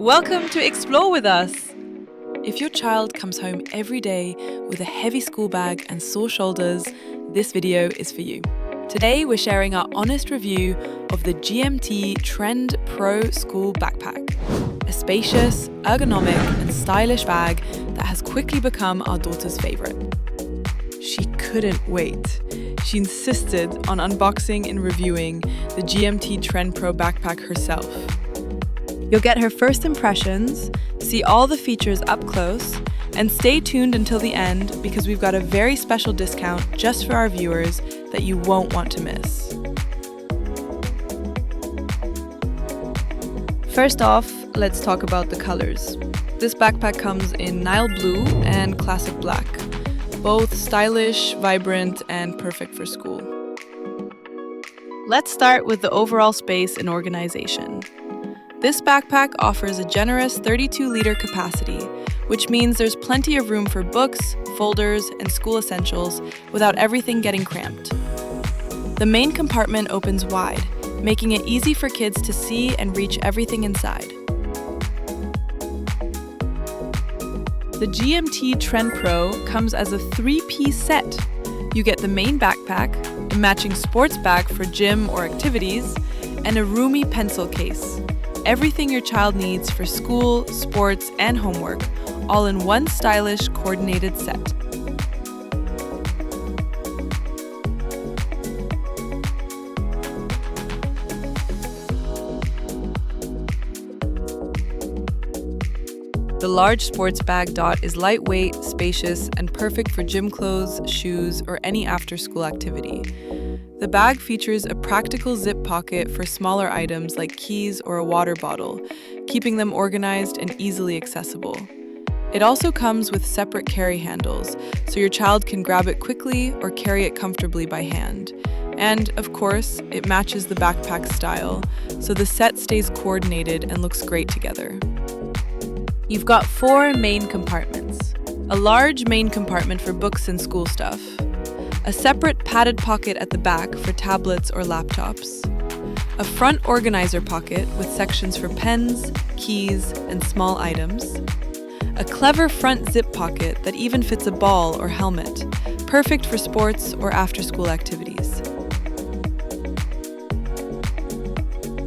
Welcome to Explore with us! If your child comes home every day with a heavy school bag and sore shoulders, this video is for you. Today we're sharing our honest review of the GMT Trend Pro school backpack, a spacious, ergonomic and stylish bag that has quickly become our daughter's favorite. She couldn't wait. She insisted on unboxing and reviewing the GMT Trend Pro backpack herself. You'll get her first impressions, see all the features up close, and stay tuned until the end because we've got a very special discount just for our viewers that you won't want to miss. First off, let's talk about the colors. This backpack comes in Nile Blue and Classic Black, both stylish, vibrant, and perfect for school. Let's start with the overall space and organization. This backpack offers a generous 32-liter capacity, which means there's plenty of room for books, folders, and school essentials without everything getting cramped. The main compartment opens wide, making it easy for kids to see and reach everything inside. The GMT Trend Pro comes as a 3-piece set. You get the main backpack, a matching sports bag for gym or activities, and a roomy pencil case. Everything your child needs for school, sports, and homework, all in one stylish, coordinated set. The large sports bag dot is lightweight, spacious, and perfect for gym clothes, shoes, or any after-school activity. The bag features a practical zip pocket for smaller items like keys or a water bottle, keeping them organized and easily accessible. It also comes with separate carry handles, so your child can grab it quickly or carry it comfortably by hand. And, of course, it matches the backpack style, so the set stays coordinated and looks great together. You've got 4 main compartments. A large main compartment for books and school stuff. A separate padded pocket at the back for tablets or laptops. A front organizer pocket with sections for pens, keys, and small items. A clever front zip pocket that even fits a ball or helmet, perfect for sports or after-school activities.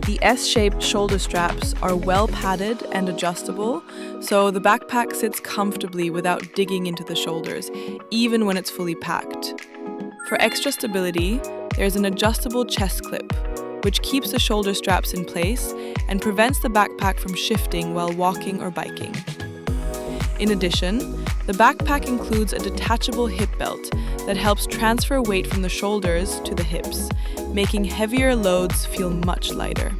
The S-shaped shoulder straps are well padded and adjustable, so the backpack sits comfortably without digging into the shoulders, even when it's fully packed. For extra stability, there's an adjustable chest clip, which keeps the shoulder straps in place and prevents the backpack from shifting while walking or biking. In addition, the backpack includes a detachable hip belt that helps transfer weight from the shoulders to the hips, making heavier loads feel much lighter.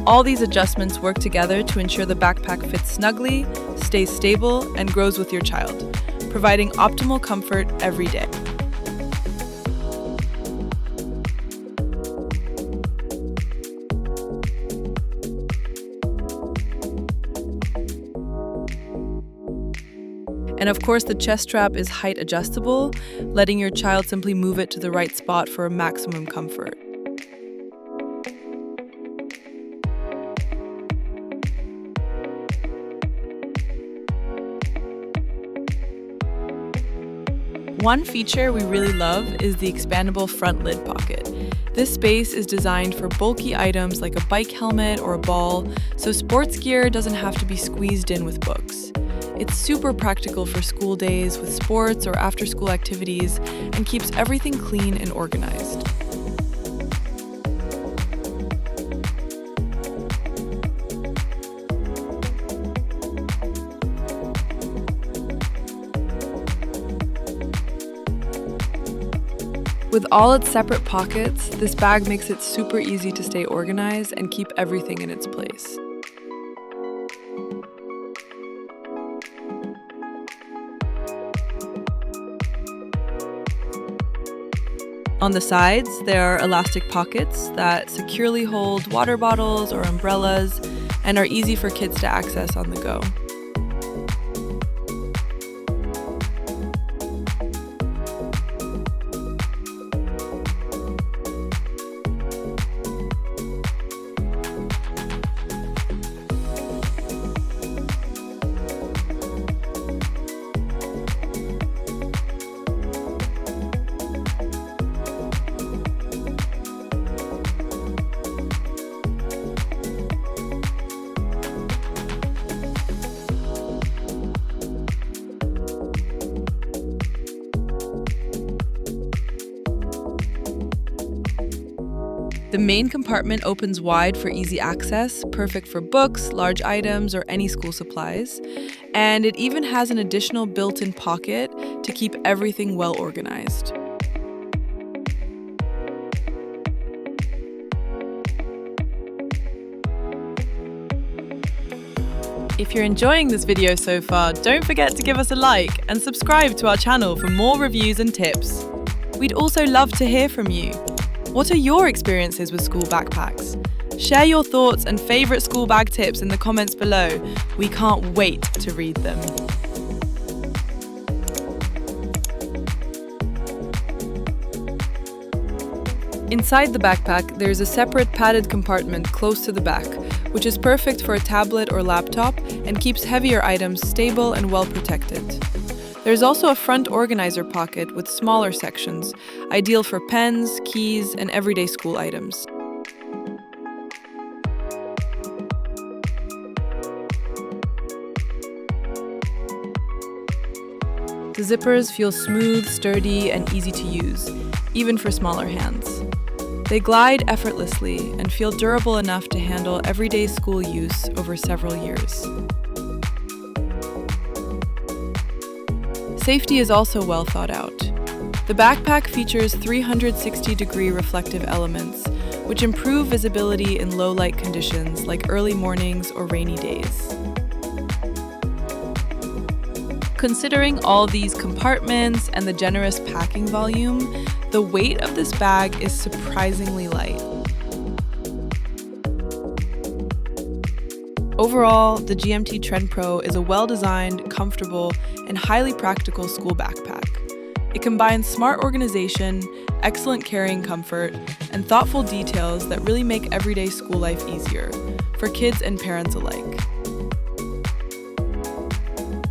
All these adjustments work together to ensure the backpack fits snugly, stays stable, and grows with your child, providing optimal comfort every day. And of course, the chest strap is height adjustable, letting your child simply move it to the right spot for maximum comfort. One feature we really love is the expandable front lid pocket. This space is designed for bulky items like a bike helmet or a ball, so sports gear doesn't have to be squeezed in with books. It's super practical for school days with sports or after-school activities and keeps everything clean and organized. With all its separate pockets, this bag makes it super easy to stay organized and keep everything in its place. On the sides, there are elastic pockets that securely hold water bottles or umbrellas and are easy for kids to access on the go. The main compartment opens wide for easy access, perfect for books, large items, or any school supplies. And it even has an additional built-in pocket to keep everything well organized. If you're enjoying this video so far, don't forget to give us a like and subscribe to our channel for more reviews and tips. We'd also love to hear from you. What are your experiences with school backpacks? Share your thoughts and favorite school bag tips in the comments below. We can't wait to read them. Inside the backpack, there's a separate padded compartment close to the back, which is perfect for a tablet or laptop and keeps heavier items stable and well protected. There's also a front organizer pocket with smaller sections, ideal for pens, keys, and everyday school items. The zippers feel smooth, sturdy, and easy to use, even for smaller hands. They glide effortlessly and feel durable enough to handle everyday school use over several years. Safety is also well thought out. The backpack features 360-degree reflective elements, which improve visibility in low-light conditions like early mornings or rainy days. Considering all these compartments and the generous packing volume, the weight of this bag is surprisingly light. Overall, the GMT Trend Pro is a well-designed, comfortable, and highly practical school backpack. It combines smart organization, excellent carrying comfort, and thoughtful details that really make everyday school life easier, for kids and parents alike.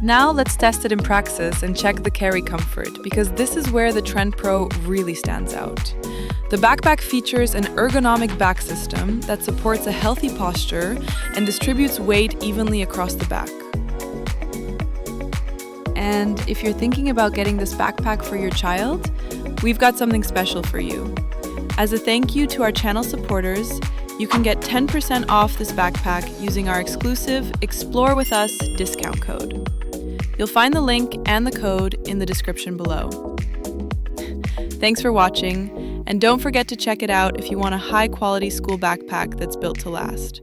Now let's test it in praxis and check the carry comfort, because this is where the Trend Pro really stands out. The backpack features an ergonomic back system that supports a healthy posture and distributes weight evenly across the back. And if you're thinking about getting this backpack for your child, we've got something special for you. As a thank you to our channel supporters, you can get 10% off this backpack using our exclusive Explore With Us discount code. You'll find the link and the code in the description below. Thanks for watching, and don't forget to check it out if you want a high-quality school backpack that's built to last.